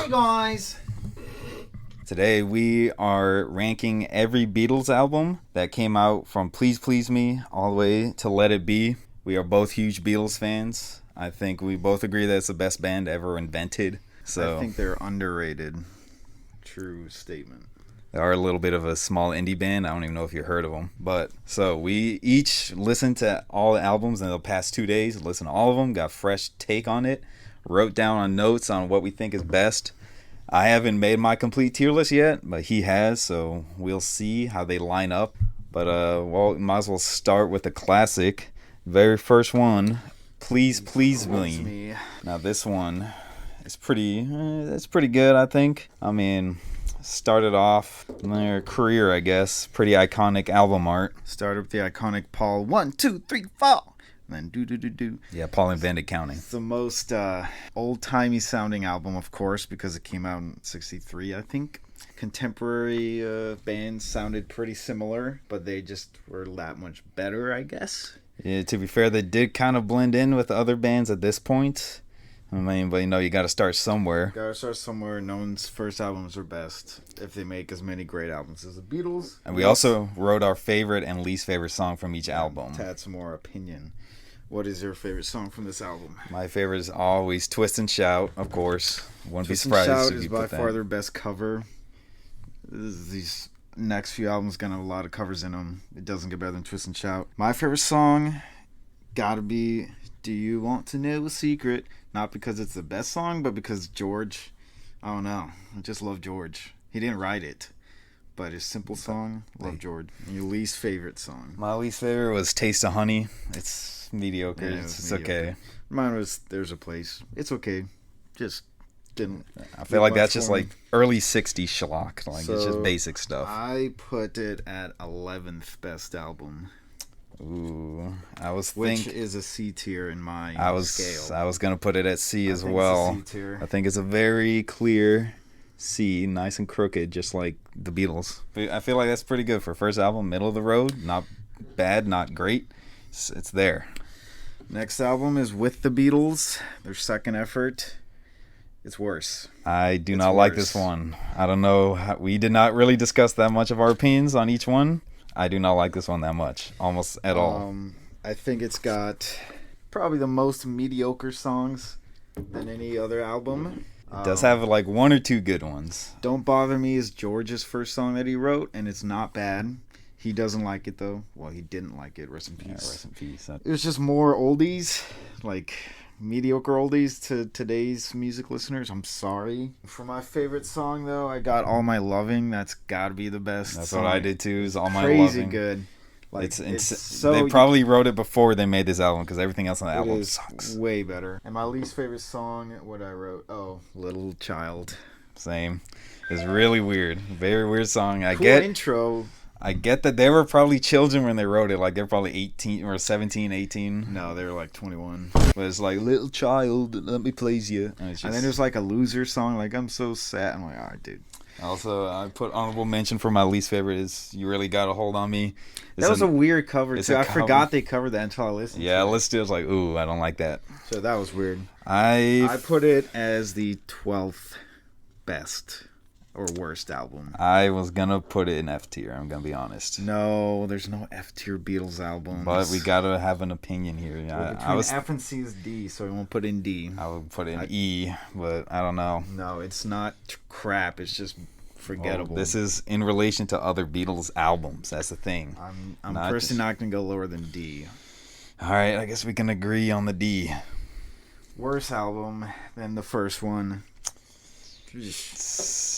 Hi guys! Today we are ranking every Beatles album that came out from Please Please Me all the way to Let It Be. We are both huge Beatles fans. I think we both agree that it's the best band ever invented. So I think they're underrated. True statement. they are a little bit of a small indie band. I don't even know if you heard of them. But so we each listened to all the albums in the past 2 days, listened to all of them, got a fresh take on it, wrote down on notes on what we think is best. I haven't made my complete tier list yet, but he has, so we'll see how they line up. But might as well start with the classic. Very first one, Please Please Me. Now this one is it's pretty good, I think. I mean, started off their career, I guess. Pretty iconic album art. Started with the iconic Paul 1, 2, 3, 4. And then do. Yeah, Paul invented counting. It's the most old-timey sounding album, of course, because it came out in 63, I think. Contemporary bands sounded pretty similar, but they just were that much better, I guess. Yeah, to be fair, they did kind of blend in with other bands at this point. I mean, but you got to start somewhere. No one's first albums are best if they make as many great albums as the Beatles. And we also wrote our favorite and least favorite song from each album. To add some more opinion. What is your favorite song from this album? My favorite is always Twist and Shout, of course. Wouldn't be surprised Twist and Shout if is you by put that. far their best cover. These next few albums gonna have a lot of covers in them. It doesn't get better than Twist and Shout. My favorite song gotta be Do You Want to Know a Secret? Not because it's the best song, but because George, I don't know. I just love George. He didn't write it, but his simple song, love George. And your least favorite song? My least favorite was Taste of Honey. It's mediocre. Yeah, It's mediocre. okay. Mine was There's a Place. It's okay. Just didn't. I feel like that's just like early 60s schlock. Like, it's just So, basic stuff. I put it at 11th best album, Ooh, I was which thinking. is a C tier in my scale. I was gonna put it at C as I think well. it's a C tier. I think it's a very clear C, nice and crooked, just like the Beatles. I feel like that's pretty good for first album, middle of the road. Not bad, not great. It's there. Next album is With the Beatles, their second effort. It's worse. I do It's not like worse. this one. I don't know. We did not really discuss that much of our opinions on each one. I do not like this one that much, almost at all. I think it's got probably the most mediocre songs than any other album. It does have like one or two good ones. Don't Bother Me is George's first song that he wrote, and it's not bad. He doesn't like it, though. Well, he didn't like it. Rest in peace. Yeah, rest in peace. It was just more oldies, like mediocre oldies to today's music listeners. I'm sorry. For my favorite song, though, I got All My Loving. That's got to be the best That's song. what I did too. Is All My Crazy Loving. good. Like, It's so they probably wrote it before they made this album because everything else on the it album is sucks. way better. And my least favorite song, what I wrote, Little Child. Same. It's really weird. Very weird song. Cool intro. I get that they were probably children when they wrote it. Like, they're probably 18 or 17, 18. No, they were like 21. But it's like, little child, let me please you. And, it's just, And then there's like a loser song, like I'm so sad. I'm like, all right, dude. also, I put honorable mention for my least favorite is You Really Got a Hold on Me. That was a weird cover, it's too. a I cover. forgot they covered that until I listened Yeah, to it. let's do it. It's like, ooh, I don't like that. So that was weird. I I put it as the 12th best or worst album. was going to put it in F tier, I'm going to be honest. No, there's no F tier Beatles albums. But we got to have an opinion here. Well, between F and C is D, so we won't put in D. I would put it in E, but I don't know. No, it's not crap. It's just forgettable. This is in relation to other Beatles albums. That's the thing. I'm not personally just- not going to go lower than D. All right, I guess we can agree on the D. Worse album than the first one.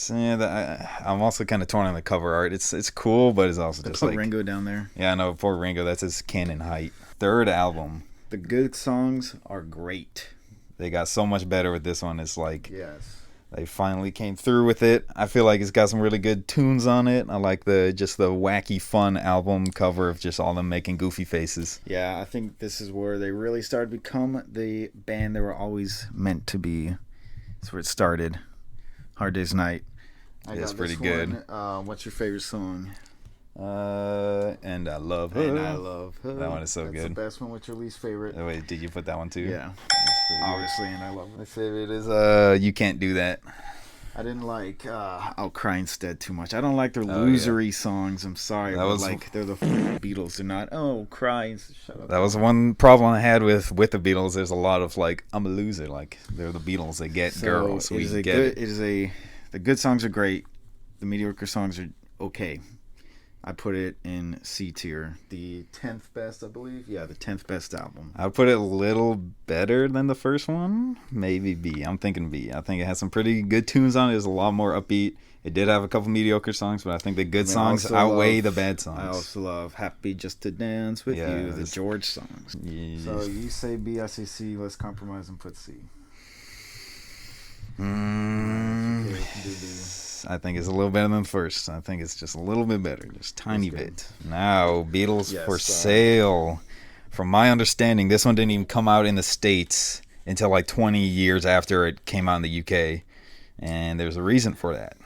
Yeah, I'm also kind of torn on the cover art. It's cool, but it's also just Put like Ringo down there. Yeah, I know. Poor Ringo. That's his canon height. Third album. The good songs are great. They got so much better with this one. It's like Yes. they finally came through with it. I feel like it's got some really good tunes on it. I like the wacky fun album cover of just all them making goofy faces. Yeah, I think this is where they really started to become the band they were always meant to be. That's where it started. Hard Day's Night. It's pretty good. What's your favorite song? And I love her. And I Love Her. That one is so That's good. the best one. What's your least favorite? Oh, wait, did you put that one too? Yeah. That's pretty good. Obviously, And I Love Her. My favorite is You Can't Do That. I didn't like I'll Cry Instead too much. I don't like their Oh, losery songs. I'm sorry, That but was- like they're the Beatles. They're not. Oh, cry. Shut up. That was one problem I had with the Beatles. There's a lot of like, I'm a loser. Like, they're the Beatles. They get girls. We get it. The good songs are great. The mediocre songs are okay. I put it in C tier. The 10th best, I believe. Yeah, the 10th best album. I would put it a little better than the first one. Maybe B. I'm thinking B. I think it has some pretty good tunes on it. It's a lot more upbeat. It did have a couple mediocre songs, but I think the good songs outweigh the bad songs. I also love Happy Just to Dance With Yeah, You, the George songs. Yeah. So you say B, I say C. Let's compromise and put C. Okay, we can do B. I think it's a little better than the first. I think it's just a little bit better, just tiny That's good. bit. Now, Beatles Yes, for Sale. From my understanding, this one didn't even come out in the States until like 20 years after it came out in the UK, and there's a reason for that.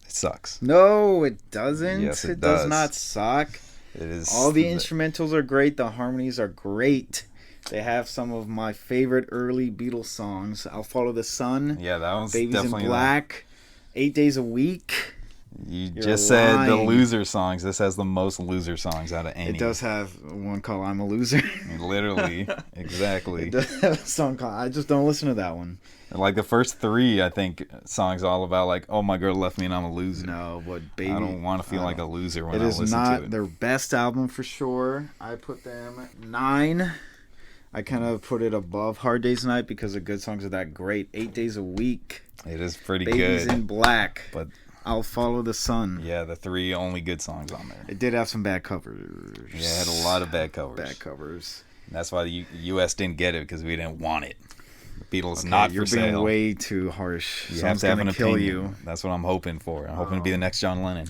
It sucks. No, it doesn't. Yes, it does does. not suck. It is All the instrumentals are great. The harmonies are great. They have some of my favorite early Beatles songs. I'll Follow the Sun. Yeah, that one's Babies definitely in Black. 8 Days a Week. You You're just said the lying. loser songs. This has the most loser songs out of any. It does have one called I'm a Loser. Literally, exactly. It does have a song called, I just don't listen to that one. Like the first three, I think, songs all about like, oh, my girl left me and I'm a loser. No, but Baby. I don't want to feel like a loser when It I is listen not to it. their best album for sure. I put them 9. I kind of put it above Hard Day's Night because the good songs are that great. 8 Days a Week. It is pretty Babies good. in Black. But I'll Follow the Sun. yeah, the three only good songs on there. It did have some bad covers. Yeah, it had a lot of bad covers. Bad covers. That's why the U.S. didn't get it, because we didn't want it. The Beatles Okay, not you're for being sale. way too harsh. You Someone's have to have gonna an kill opinion. you. That's what I'm hoping for. I'm hoping to be the next John Lennon.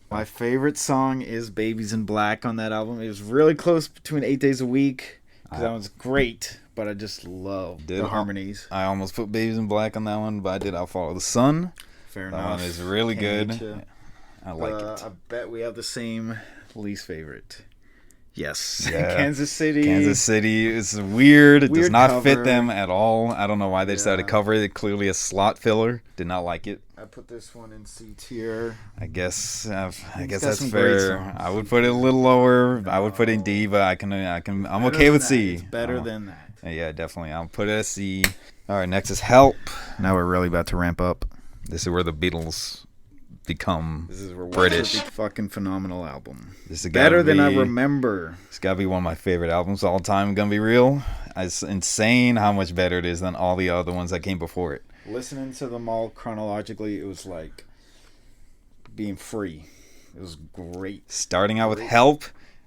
My favorite song is Babies in Black on that album. It was really close between 8 Days a Week, because that one's great, but I just love the harmonies. I almost put Babies in Black on that one, but I did I'll Follow the Sun. Fair That enough. one is really good. Hate ya. I like it. I bet we have the same least favorite. Yes. Yeah. Kansas City. Kansas City is weird. It does Weird not cover. fit them at all. I don't know why they decided to Yeah. cover it. Clearly a slot filler. Did not like it. I put this one in C tier. I guess I It's guess got that's some great fair. songs. I would put it a little lower. I would put it in D, but I'm Better okay than with that. C. It's better than that. Yeah, definitely. I'll put it as C. All right, next is Help. Now we're really about to ramp up. This is where the Beatles become This is where British. Fucking phenomenal album. This has gotta Better than I be- remember. It's got to be one of my favorite albums of all time, gonna be real. It's insane how much better it is than all the other ones that came before it. Listening to them all chronologically, it was like being free. It was great. Starting out with Help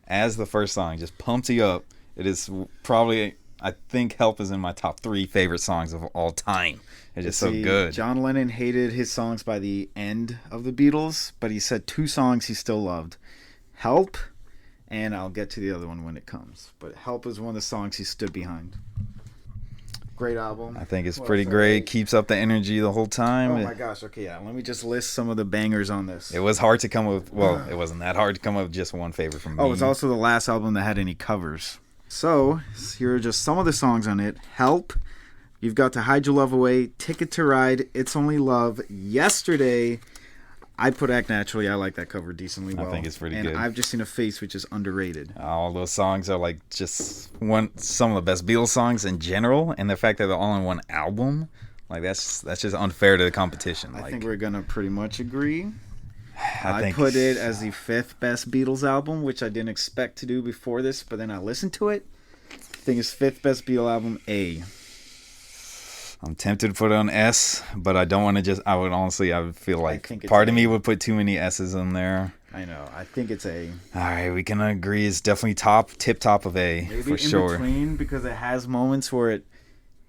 as the first song just pumps you up. It is probably, I think Help is in my top 3 favorite songs of all time. It's just so See, good. John Lennon hated his songs by the end of the Beatles, but he said 2 songs he still loved. Help, and I'll get to the other one when it comes. But Help is one of the songs he stood behind. Great album. I think it's What pretty else I great. like? Keeps up the energy the whole time. Oh my gosh, okay, yeah. Let me just list some of the bangers on this. It was hard to come up with, well, it wasn't that hard to come up with just one favorite from me. Oh, it's also the last album that had any covers. So, here are just some of the songs on it. Help, You've got To Hide Your Love Away, Ticket to Ride, It's Only Love, Yesterday. I put Act Naturally. I like that cover decently well. I think it's pretty and good. I've Just Seen a Face, which is underrated. All those songs are like just some of the best Beatles songs in general, and the fact that they're all in one album, like that's just unfair to the competition. I Like, think we're gonna pretty much agree. I think put it as the 5th best Beatles album, which I didn't expect to do before this, but then I listened to it. I think it's 5th best Beatles album, A. I'm tempted to put it on S, but I don't want to just. I would feel like think it's part of A. me would put too many S's in there. I know. I think it's A. All right, we can agree it's definitely tip top of A Maybe for in sure. between, because it has moments where it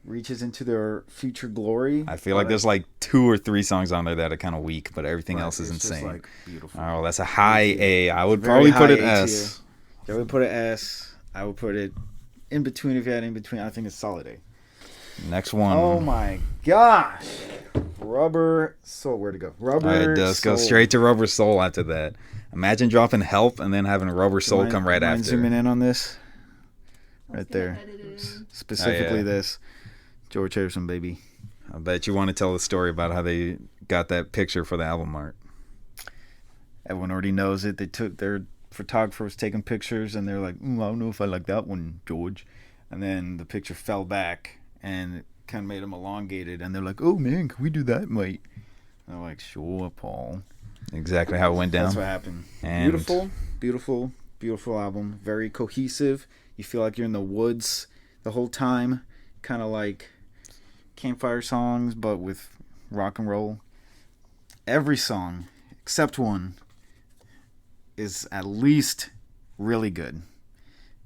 reaches into their future glory. I feel like there's like 2 or 3 songs on there that are kind of weak, but everything But else is it's just, insane. like, beautiful. All right, well, that's a high A. I would Very probably put it high A S. tier. I would put it S. I would put it in between. If you had in between, I think it's solid A. Next one. Oh my gosh. Rubber Soul. Where'd it go? Rubber All right, let's go Soul. straight to Rubber Soul after that. Imagine dropping Help and then having Rubber Soul Mind- come right mind after. zooming in on this? Right Let's there. get edited in. Specifically Oh, yeah. this. George Harrison, baby. I bet you want to tell the story about how they got that picture for the album art. Everyone already knows it. They took their photographer was taking pictures, and they're like, I don't know if I like that one, George. And then the picture fell back, and it kind of made them elongated. And they're like, oh man, can we do that, mate? And they're like, sure, Paul. Exactly how it went down. That's what happened. And Beautiful album. Very cohesive. You feel like you're in the woods the whole time. Kind of like campfire songs, but with rock and roll. Every song, except one, is at least really good,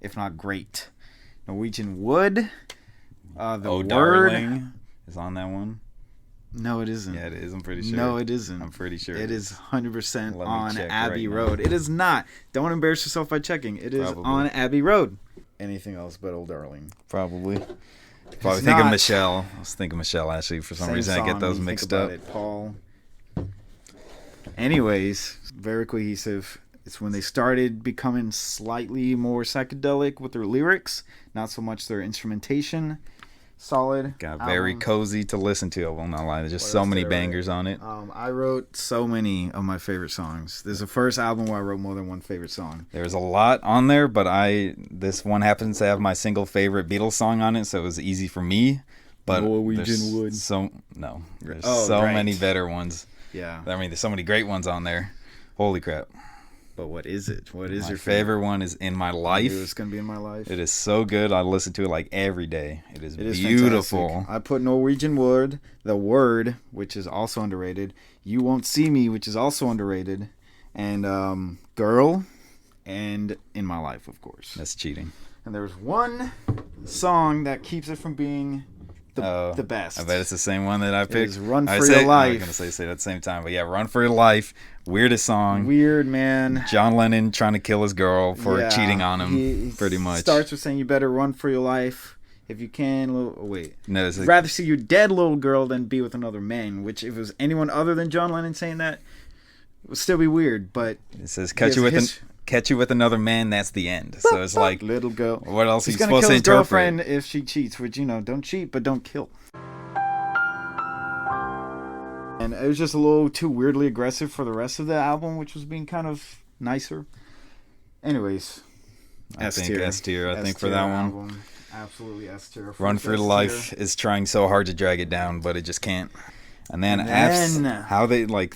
if not great. Norwegian Wood. Word. Darling is on that one. No, it isn't. Yeah, it is. I'm pretty sure. No, it isn't. I'm pretty sure. It is 100% Let me on check Abbey right Road. now. It is not. Don't embarrass yourself by checking. It is Probably. on Abbey Road. Anything else but Old Darling. Probably It's thinking not. Michelle. I was thinking Michelle, actually. For some Same reason, I song get those when you mixed think about up. it, Paul. Anyways, very cohesive. It's when they started becoming slightly more psychedelic with their lyrics, not so much their instrumentation. Solid. Got very album. cozy to listen to. I will not lie. There's just What so else many did I write? bangers on it. I wrote so many of my favorite songs. This is the first album where I wrote more than one favorite song. There's a lot on there, but this one happens to have my single favorite Beatles song on it, so it was easy for me. But Norwegian there's Wood. there's Oh, so right. many better ones. Yeah. I mean, there's so many great ones on there. Holy crap! But what is it? What is My your favorite one is "In My I knew Life." it was going to be in my life. It is so good. I listen to it like every day. It is It is beautiful. fantastic. I put Norwegian Wood, The Word, which is also underrated, You Won't See Me, which is also underrated, and Girl, and In My Life, of course. That's cheating. And there's one song that keeps it from being the best. I bet it's the same one that I picked. is Run I for said- Your Life. I was gonna say it at the same time, but yeah, "Run for Your Life." Weirdest song. Weird, man. John Lennon trying to kill his girl for Yeah, cheating on him, he pretty much. Starts with saying, you better run for your life if you can. Wait. No, it's like, Rather see you dead, little girl, than be with another man. Which, if it was anyone other than John Lennon saying that, it would still be weird. But it says he has catch you with another man. That's the end. So it's like, little girl. what else are He's you gonna supposed kill to his interpret? girlfriend if she cheats. Which, don't cheat, but don't kill. And it was just a little too weirdly aggressive for the rest of the album, which was being kind of nicer. Anyways, I think S tier. I think for S-tier that one. album. Absolutely S tier. Run for Your S-tier. Life is trying so hard to drag it down, but it just can't. And then, And then- how they like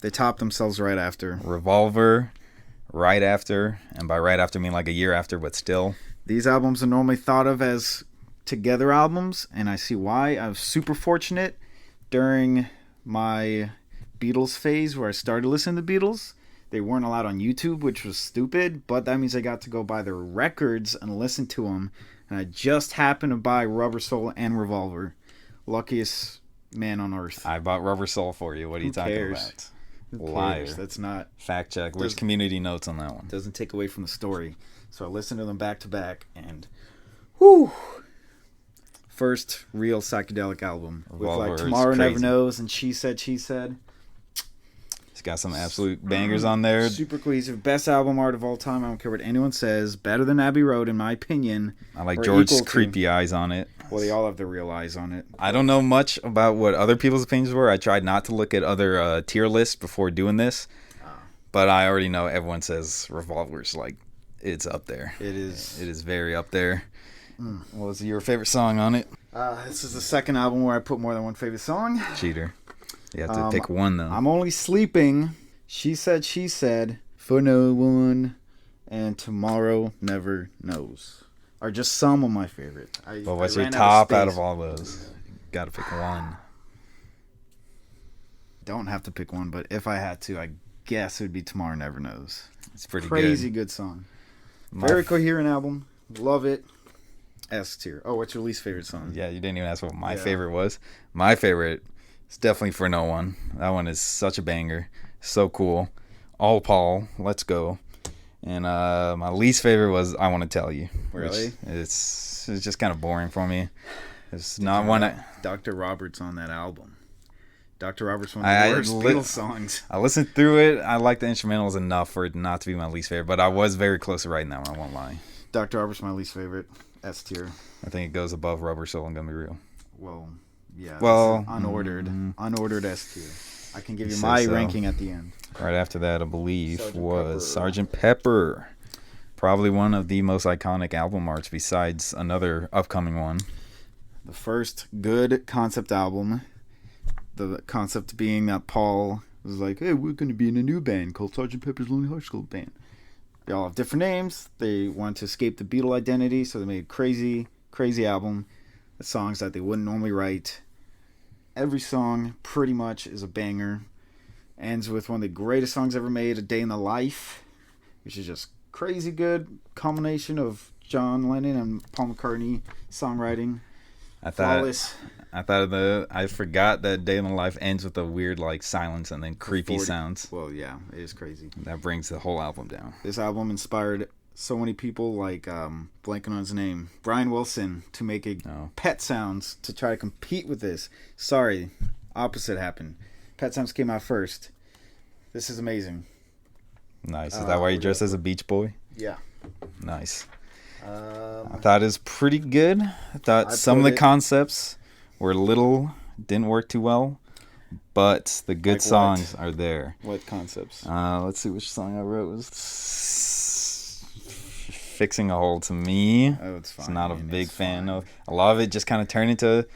They topped themselves right after. Revolver, right after, and by right after I mean like a year after, but still. These albums are normally thought of as together albums, and I see why. I was super fortunate during my Beatles phase where I started listening to Beatles. They weren't allowed on YouTube, which was stupid, but that means I got to go buy their records and listen to them. And I just happened to buy Rubber Soul and Revolver. Luckiest man on earth. I bought Rubber Soul for you. What are you talking cares? about? Who Liar. cares? That's not Fact check. Where's Does- community notes on that one? doesn't take away from the story. So I listened to them back to back, and whew, first real psychedelic album with Revolver like is Tomorrow Never crazy. Knows and She Said. It's got some absolute bangers on there. Super cohesive, best album art of all time. I don't care what anyone says. Better than Abbey Road, in my opinion. I like or George's equal to- creepy eyes on it. Well, they all have their real eyes on it. I don't know much about what other people's opinions were. I tried not to look at other tier lists before doing this, but I already know everyone says Revolver's like it's up there. It is. It is very up there. What was your favorite song on it? This is the second album where I put more than one favorite song. Cheater. You have to pick one though. I'm Only Sleeping, She Said, For No One, and Tomorrow Never Knows are just some of my favorite. But what's I your ran top out space. of all those? Got to pick one. Don't have to pick one, but if I had to, I guess it would be Tomorrow Never Knows. It's pretty Crazy good. good song. My Very f- coherent album. Love it. S tier. Oh, what's your least favorite song? Yeah, you didn't even ask what my Yeah. favorite was. My favorite is definitely For No One. That one is such a banger. So cool. All Paul, Let's Go. And my least favorite was I Want to Tell You. which Really? It's just kind of boring for me. It's not one Dr. Roberts on that album. Dr. Roberts one of I the worst lit- Beatles songs. I listened through it. I like the instrumentals enough for it not to be my least favorite, but I was very close to writing that one, I won't lie. Dr. Roberts my least favorite. S tier. I think it goes above Rubber Soul, I'm going to be real. Well, Yeah. Well, this is unordered S tier. I can give you You my say so. ranking at the end. Right after that, I believe, Sgt. was Pepper. Sgt. Pepper. Probably one of the most iconic album arts besides another upcoming one. The first good concept album. The concept being that Paul was like, hey, we're going to be in a new band called Sgt. Pepper's Lonely Hearts Club Band. They all have different names. They wanted to escape the Beatle identity, so they made a crazy, crazy album. The songs that they wouldn't normally write. Every song pretty much is a banger. Ends with one of the greatest songs ever made, A Day in the Life, which is just crazy good combination of John Lennon and Paul McCartney songwriting. I Flawless. forgot that Day in the Life ends with a weird like silence and then creepy sounds. Well, yeah, it is crazy. That brings the whole album down. This album inspired so many people, like blanking on his name, Brian Wilson, to make Pet Sounds to try to compete with this. Sorry, opposite happened. Pet Sounds came out first. This is amazing. Nice. Is that why you dressed as a Beach Boy? Yeah. Nice. I thought it was pretty good. I thought some of the concepts were didn't work too well, but the good songs are there. What concepts? Let's see which song I wrote was Fixing a Hole. To me, Oh, it's fine. it's not a big fan of. A lot of it just kind of turned into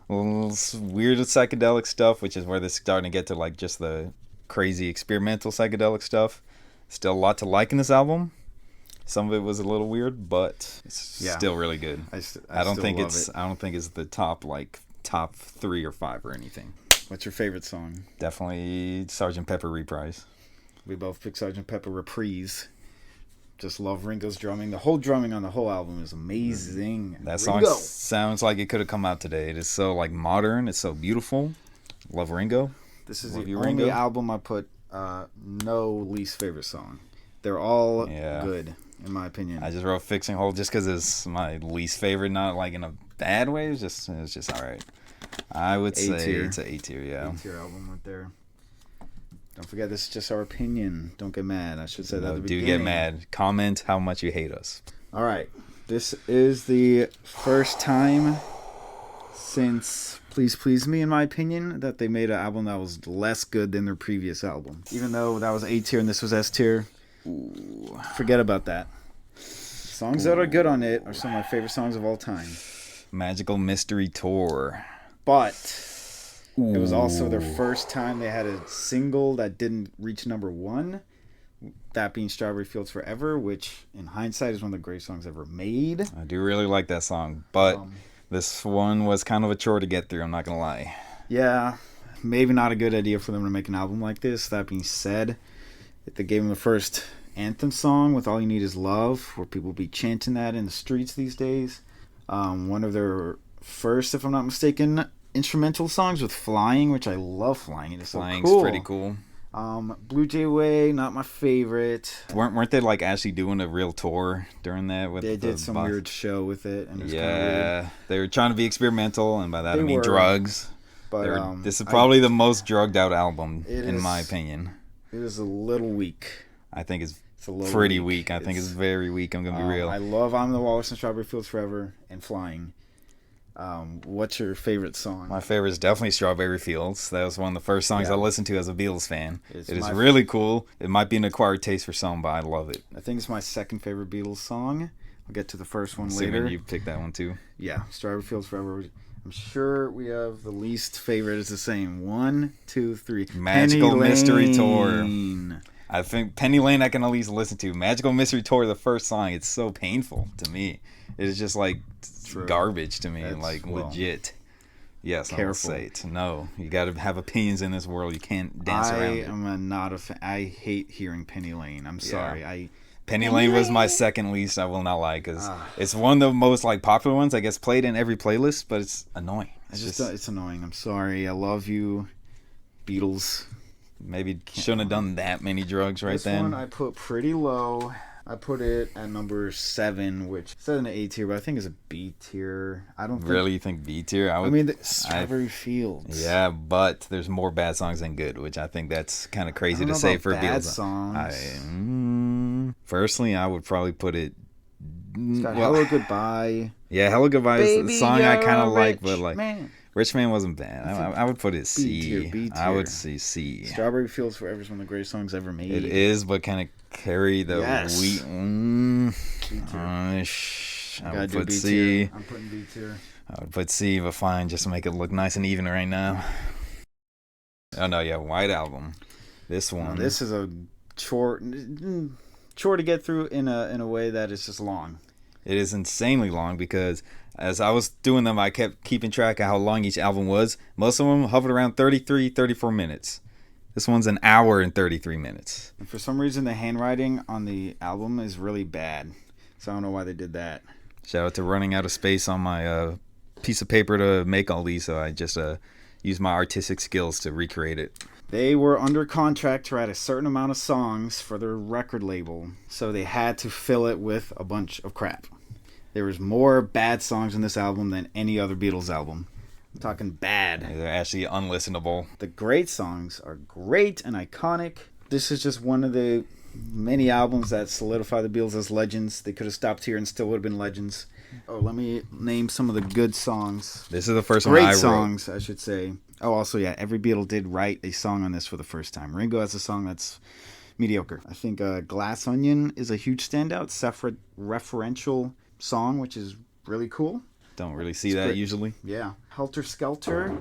a little weird psychedelic stuff, which is where they're starting to get to like just the crazy experimental psychedelic stuff. Still a lot to like in this album. Some of it was a little weird, but it's still really good. I don't think it's the top 3 or 5 or anything. What's your favorite song? Definitely Sgt. Pepper Reprise. We both picked Sgt. Pepper Reprise. Just love Ringo's drumming. The whole drumming on the whole album is amazing. That song sounds like it could have come out today. It is so like modern. It's so beautiful. Love Ringo. This is the only album I put no least favorite song. They're all good, in my opinion. I just wrote Fixing Hole just because it's my least favorite, not like in a bad way. It's just all right. I would say it's an A tier, yeah. A tier album right there. Don't forget, this is just our opinion. Don't get mad. I should say that at the beginning. Do get mad. Comment how much you hate us. All right. This is the first time since Please Please Me, in my opinion, that they made an album that was less good than their previous album. Even though that was A tier and this was S tier. Forget about that. Songs that are good on it are some of my favorite songs of all time. Magical Mystery Tour. But it was also their first time they had a single that didn't reach number 1. That being Strawberry Fields Forever, which in hindsight is one of the greatest songs ever made. I do really like that song, but this one was kind of a chore to get through, I'm not going to lie. Yeah, maybe not a good idea for them to make an album like this. That being said, they gave them the first anthem song with All You Need Is Love, where people be chanting that in the streets these days. One of their first, if I'm not mistaken, instrumental songs with Flying, which I love Flying. It is so Flying's cool. pretty cool. Blue Jay Way, not my favorite. Weren't they like actually doing a real tour during that? They did some weird show with it, and it was yeah, kind of weird. They were trying to be experimental, and by that I mean drugs. But this is probably the most drugged out album in my opinion. It is a little weak. I think it's pretty weak. I think it's very weak. I'm gonna be real. I love I'm the Walrus and Strawberry Fields Forever and Flying. What's your favorite song? My favorite is definitely Strawberry Fields. That was one of the first songs I listened to as a Beatles fan. It is really cool. It might be an acquired taste for some, but I love it. I think it's my second favorite Beatles song. I'll get to the first one later. Assuming you picked that one too. Yeah, Strawberry Fields Forever. I'm sure we have the least favorite is the same. 1, 2, 3. Magical Mystery Tour. I think Penny Lane I can at least listen to. Magical Mystery Tour, the first song, it's so painful to me. It is just like garbage to me, legit. Yes, I will say it. No, you got to have opinions in this world. You can't dance around it. I am not a fan. I hate hearing Penny Lane. I'm sorry. Penny Lane was my second least. I will not lie, because it's one of the most like popular ones. I guess played in every playlist, but it's annoying. It's annoying. I'm sorry. I love you, Beatles. Maybe shouldn't have done that many drugs then. This one I put pretty low. I put it at number 7, which said an A tier, but I think it's a B tier. I don't think... Really? You think B tier? I mean, Strawberry Fields. Yeah, but there's more bad songs than good, which I think that's kind of crazy to say for bad Beatles. Songs. Personally, I would probably put it... It's got Hello Goodbye. Yeah, Hello Goodbye is the song I kind of like, but like... Man. Rich Man wasn't bad. I would put it C. B tier, B I would tier. say C. Strawberry Fields Forever is one of the greatest songs ever made. It is, but can it carry the Yes. wheat? B tier. I would do put B C. tier. I'm putting B tier. I would put C, but fine, just to make it look nice and even right now. Oh no, yeah, White Album. This one. Now, this is a chore to get through in a way that is just long. It is insanely long because as I was doing them, I kept keeping track of how long each album was. Most of them hovered around 33, 34 minutes. This one's an hour and 33 minutes. And for some reason, the handwriting on the album is really bad. So I don't know why they did that. Shout out to running out of space on my piece of paper to make all these, so I just used my artistic skills to recreate it. They were under contract to write a certain amount of songs for their record label, so they had to fill it with a bunch of crap. There was more bad songs in this album than any other Beatles album. I'm talking bad. They're actually unlistenable. The great songs are great and iconic. This is just one of the many albums that solidify the Beatles as legends. They could have stopped here and still would have been legends. Oh, let me name some of the good songs. This is the first one Great I wrote. songs, I should say. Oh, also, yeah, every Beatle did write a song on this for the first time. Ringo has a song that's mediocre. I think Glass Onion is a huge standout, self-referential song, which is really cool. Don't really see It's that great. usually. Yeah. Helter Skelter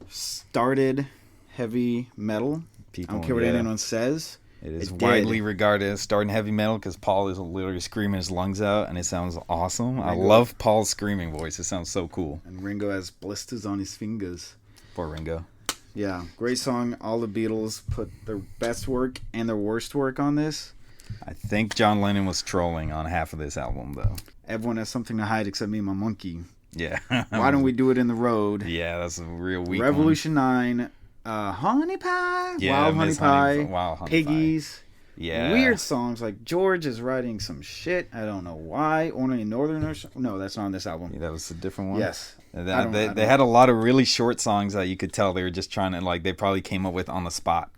started heavy metal. I don't care what anyone says. It is It widely did. regarded as starting heavy metal because Paul is literally screaming his lungs out, and it sounds awesome. I Ringo. love Paul's screaming voice. It sounds so cool. And Ringo has blisters on his fingers. Poor Ringo. Yeah, great song. All the Beatles put their best work and their worst work on this. I think John Lennon was trolling on half of this album, though. Everyone has something to hide except me and my monkey. Yeah. Why don't we do it in the road? Yeah, that's a real weak Revolution 9, Honey Pie, one. Yeah, Wild Honey Miss Pie, Wild Honey Piggies. Pie. Yeah. Weird songs like George is writing some shit. I don't know why. Only in Northern. No, that's not on this album. Yeah, that was a different one. Yes. And I don't- they had a lot of really short songs that you could tell they were just trying to, like, they probably came up with on the spot.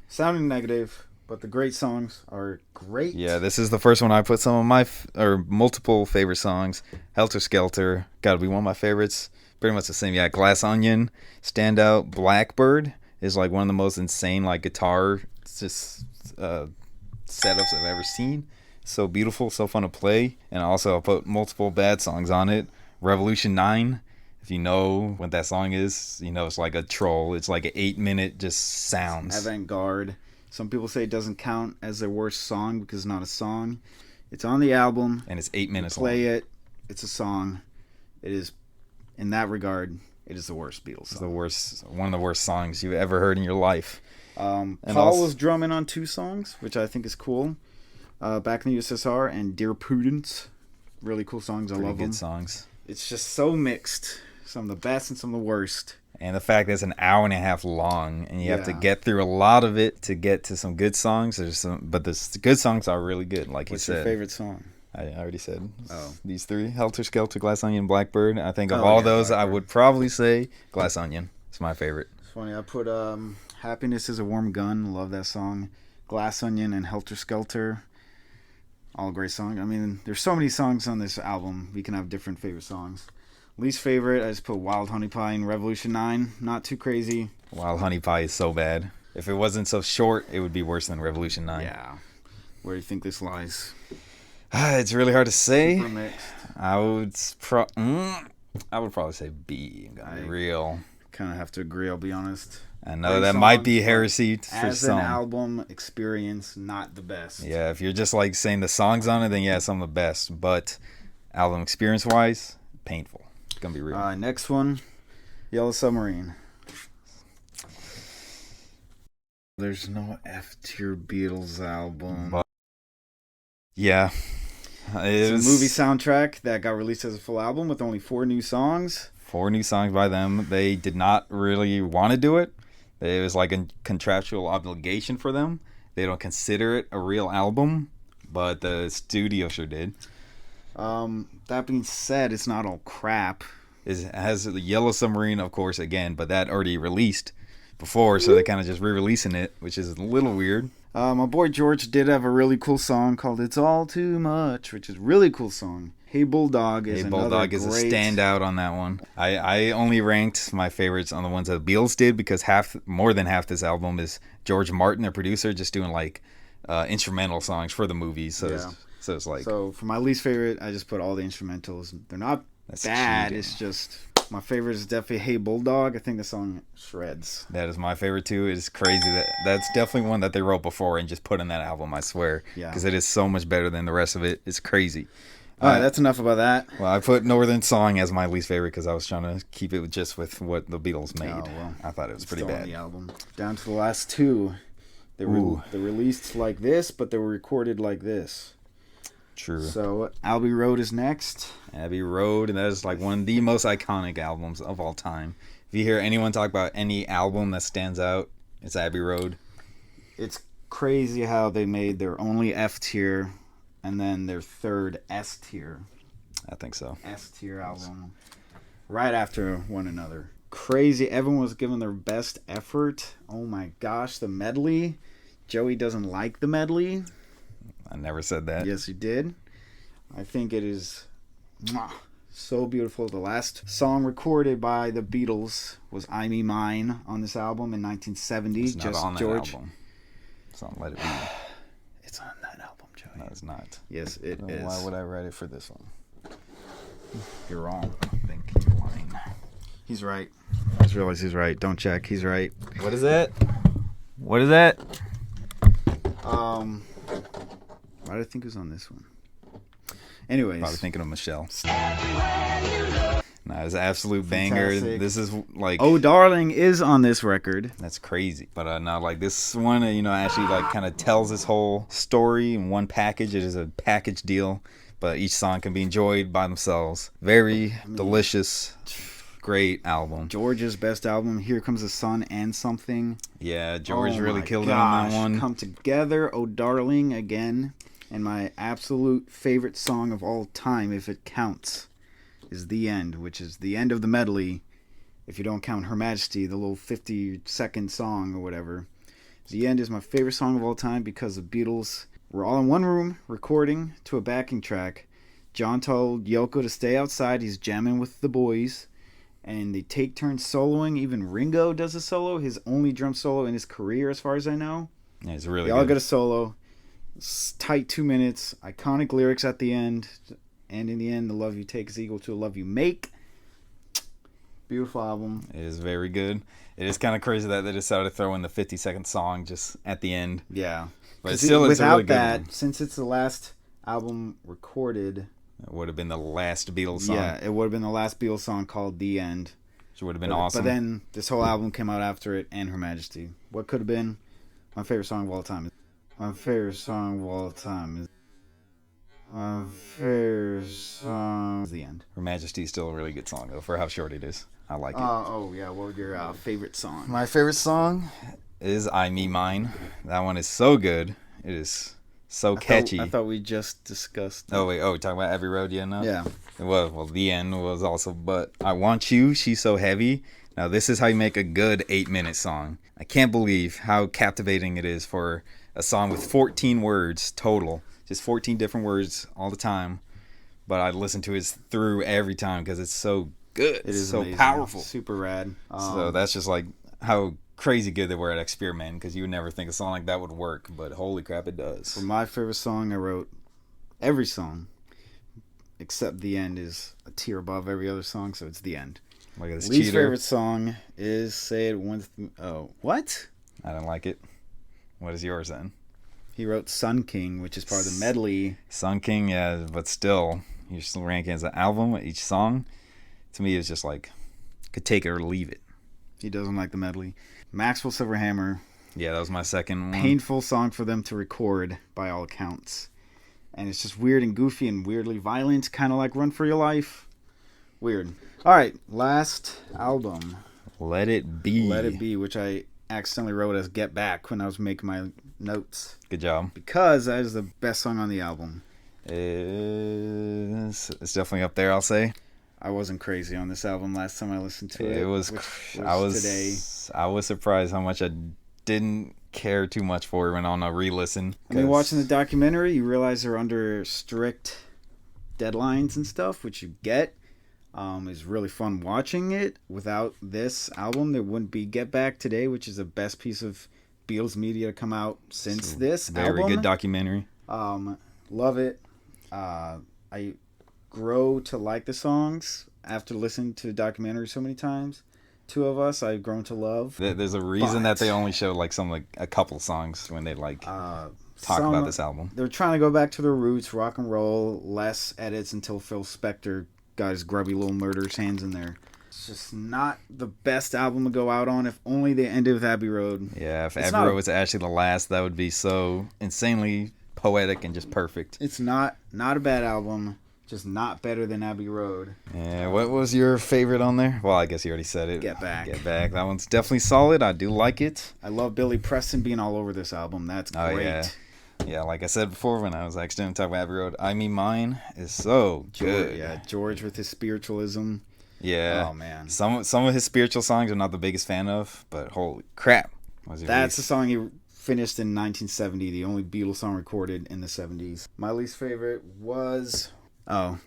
Sounding negative, but the great songs are great. Yeah, this is the first one I put some of my, or multiple favorite songs. Helter Skelter, gotta be one of my favorites. Pretty much the same. Yeah, Glass Onion, Standout, Blackbird is like one of the most insane, like, guitar just setups I've ever seen. So beautiful, so fun to play. And also I'll put multiple bad songs on it. Revolution 9, if you know what that song is, you know it's like a troll. It's like an 8-minute just sounds. Avant-garde. Some people say it doesn't count as their worst song because it's not a song. It's on the album. And it's 8 minutes Play long. it. It's a song. It is, in that regard, it is the worst Beatles It's song. the worst, one of the worst songs you've ever heard in your life. Paul also- was drumming on 2 songs, which I think is cool. Back in the USSR and Dear Prudence. Really cool songs. I Pretty love good them. songs. It's just so mixed. Some of the best and some of the worst. And the fact that it's an hour and a half long, and you have to Yeah. get through a lot of it to get to some good songs. But the good songs are really good, like What's you your said. favorite song? I already said Oh. these 3: Helter Skelter, Glass Onion, Blackbird. I think of Oh, all yeah, those, I Blackbird. would probably say Glass Onion. It's my favorite. It's funny. I put Happiness is a Warm Gun. Love that song. Glass Onion and Helter Skelter. All great songs. I mean, there's so many songs on this album. We can have different favorite songs. Least favorite, I just put Wild Honey Pie and Revolution 9. Not too crazy. Wild Honey Pie is so bad. If it wasn't so short, it would be worse than Revolution 9. Yeah. Where do you think this lies? It's really hard to say. Super mixed. I would probably say B. Gotta be real. Kind of have to agree, I'll be honest. I know Great that might be songs, heresy for As some. an album experience, not the best. Yeah, if you're just like saying the songs on it, then yeah, some of the best. But album experience wise, painful. It's gonna be real. Next one, Yellow Submarine. There's no F-tier Beatles album. But yeah, it It's was a movie soundtrack that got released as a full album with only 4 new songs. 4 new songs by them. They did not really want to do it. It was like a contractual obligation for them. They don't consider it a real album, but the studio sure did. That being said, it's not all crap. It has the Yellow Submarine, of course, again, but that already released before, so they're kind of just re-releasing it, which is a little weird. My boy George did have a really cool song called It's All Too Much, which is a really cool song. Hey Bulldog is Hey another Bulldog is a great... standout on that one. I only ranked my favorites on the ones that the Beatles did because more than half this album is George Martin, their producer, just doing like instrumental songs for the movies. So it's like... So for my least favorite, I just put all the instrumentals. They're not bad. Cheating. It's just... My favorite is definitely Hey Bulldog. I think the song shreds. That is my favorite too. It's crazy that's definitely one that they wrote before and just put in that album, I swear. Yeah. Because it is so much better than the rest of it. It's crazy. All right, that's enough about that. Well, I put Northern Song as my least favorite because I was trying to keep it just with what the Beatles made. Oh, well, I thought it was pretty still on bad. the album. Down to the last two. They were released like this, but they were recorded like this. True. So Abbey Road is next. Abbey Road, and that is like one of the most iconic albums of all time. If you hear anyone talk about any album that stands out, it's Abbey Road. It's crazy how they made their only F tier and then their third S tier. I think so. S tier album right after one another. Crazy. Everyone was giving their best effort. Oh my gosh, the medley. Joey doesn't like the medley. I never said that. Yes, you did. I think it is so beautiful. The last song recorded by the Beatles was "I Me Mine" on this album in 1970. It's not Just on that George. album. It's on Let It Be. It's on that album, Joey. No, it's not. Yes, it is. Why would I write it for this one? You're wrong. I think you're lying. He's right. I just realized he's right. Don't check. He's right. What is that? What is that? Why did I think it was on this one? Anyways. Probably thinking of Michelle. Nah, it's an absolute banger. Fantastic. This is like... Oh, Darling is on this record. That's crazy. But now, like, this one, actually, like, kind of tells this whole story in one package. It is a package deal, but each song can be enjoyed by themselves. Very delicious, great album. George's best album, Here Comes the Sun and Something. Yeah, George Oh really my killed it on gosh. that one. Come Together, Oh Darling again. And my absolute favorite song of all time, if it counts, is The End, which is the end of the medley. If you don't count Her Majesty, the little 50-second song or whatever. The End is my favorite song of all time because the Beatles were all in one room recording to a backing track. John told Yoko to stay outside. He's jamming with the boys. And they take turns soloing. Even Ringo does a solo. His only drum solo in his career, as far as I know. Yeah, it's really They good. all get a solo. Tight 2 minutes. Iconic lyrics at the end. And in the end, the love you take is equal to the love you make. Beautiful album. It is very good. It is kind of crazy that they decided to throw in the 50-second song just at the end. Yeah. But still, it's a without really good that, one. since it's the last album recorded, It would have been the last Beatles song. yeah, it would have been the last Beatles song called The End. Which would have been awesome. But then this whole album came out after it and Her Majesty. What could have been my favorite song of all time? My favorite song of all time is... My favorite song is The End. Her Majesty is still a really good song, though, for how short it is. I like it. Oh, yeah. What was your favorite song? My favorite song is I Me Mine. That one is so good. It is so catchy. I thought we just discussed... Oh, wait. Oh, we're talking about Abbey Road, yeah, no? Yeah. Well, The End was also... But I Want You, She's So Heavy. Now, this is how you make a good 8-minute song. I can't believe how captivating it is for a song with 14 words total. Just 14 different words all the time. But I listen to it through every time because it's so good. It is so amazing. powerful. Super rad. So that's just like how crazy good they were at experimenting because you would never think a song like that would work. But holy crap, it does. For my favorite song, I wrote every song except The End is a tier above every other song, so it's The End. Look at this Least cheater. favorite song is Say It Once... Oh, what? I don't like it. What is yours then? He wrote Sun King, which is part of the medley. Sun King, yeah, but still, you're still ranking as an album, each song. To me, it's just like, could take it or leave it. He doesn't like the medley. Maxwell Silverhammer. Yeah, that was my second one. Painful song for them to record, by all accounts. And it's just weird and goofy and weirdly violent, kind of like Run For Your Life. Weird. All right, last album. Let It Be. Let It Be, which I accidentally wrote as Get Back when I was making my notes. Good job. Because that is the best song on the album. It's definitely up there, I'll say. I wasn't crazy on this album last time I listened to it. It was, today. I was surprised how much I didn't care too much for it when on a re-listen. I mean, watching the documentary, you realize they're under strict deadlines and stuff, which you get. Is really fun watching it. Without this album, there wouldn't be Get Back Today, which is the best piece of Beatles media to come out since this very album. Good documentary. Love it. I grow to like the songs after listening to the documentary so many times. Two of us, I've grown to love. There's a reason that they only show like a couple songs when they talk about this album. They're trying to go back to their roots, rock and roll, less edits until Phil Spector got his grubby little murderous hands in there. It's just not the best album to go out on. If only they ended with Abbey Road. Yeah, if Abbey Road was actually the last, that would be so insanely poetic and just perfect. It's not a bad album, just not better than Abbey Road. Yeah, what was your favorite on there? Well, I guess you already said it. Get Back. Get Back. That one's definitely solid. I do like it. I love Billy Preston being all over this album. That's great. Oh, yeah. Yeah, like I said before when I was actually going to talk about Abbey Road, I Mean Mine is so good. Yeah, George with his spiritualism. Yeah. Oh, man. Some of his spiritual songs I'm not the biggest fan of, but holy crap. That's the song he finished in 1970, the only Beatles song recorded in the 70s. My least favorite was...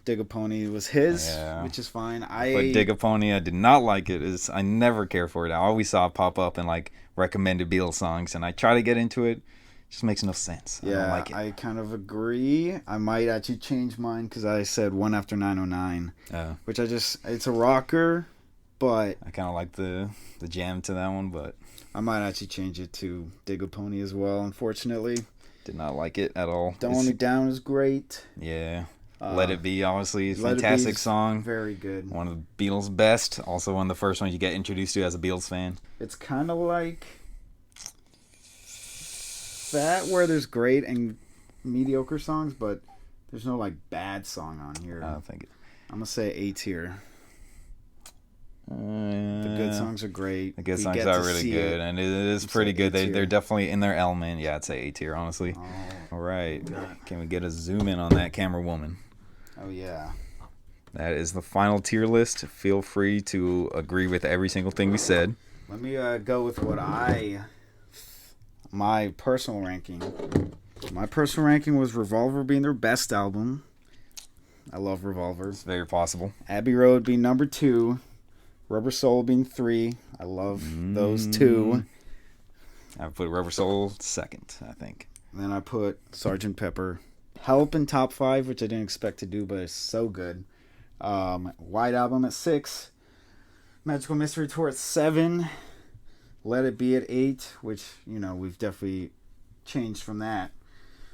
Dig a Pony was his, which is fine. But Dig a Pony, I did not like it. I never cared for it. I always saw it pop up in recommended Beatles songs, and I try to get into it. Just makes no sense. Yeah, I don't like it. I kind of agree. I might actually change mine because I said One After 909, which it's a rocker, but I kind of like the jam to that one, but I might actually change it to Dig a Pony as well. Unfortunately, did not like it at all. Don't Me Down is great. Yeah. Let It Be, obviously, fantastic song. Very good. One of the Beatles' best. Also one of the first ones you get introduced to as a Beatles fan. It's kind of like that, where there's great and mediocre songs, but there's no bad song on here. I don't think it. I'm gonna say A tier. The good songs are great. The good songs are really good, and it is pretty good. They're definitely in their element. Yeah, I'd say A tier, honestly. All right, can we get a zoom in on that camera woman? Oh yeah. That is the final tier list. Feel free to agree with every single thing we said. Let me go with my personal ranking. My personal ranking was Revolver being their best album. I love Revolver. It's very possible. Abbey Road being number 2. Rubber Soul being 3. I love those two. I put Rubber Soul second, I think. And then I put Sgt. Pepper. Help in top 5, which I didn't expect to do, but it's so good. White Album at 6. Magical Mystery Tour at 7. Let It Be at 8, which, we've definitely changed from that.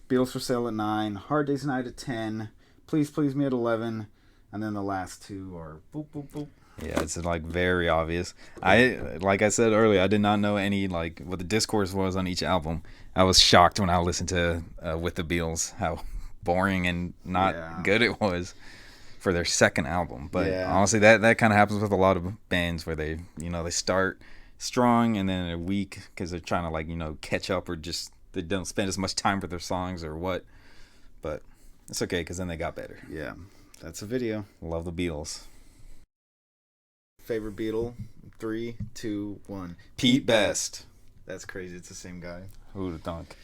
Beatles for Sale at 9. Hard Day's Night at 10. Please Please Me at 11. And then the last two are boop, boop, boop. Yeah, it's very obvious. Like I said earlier, I did not know any what the discourse was on each album. I was shocked when I listened to With the Beatles how boring and not good it was for their second album. But honestly, that kind of happens with a lot of bands where they start strong and then they're weak because they're trying to catch up, or just they don't spend as much time with their songs or what. But it's okay because then they got better. Yeah, that's a video. Love the Beatles. Favorite Beatle? 3, 2, 1. Pete Best. That's crazy. It's the same guy. Who'd have thunk?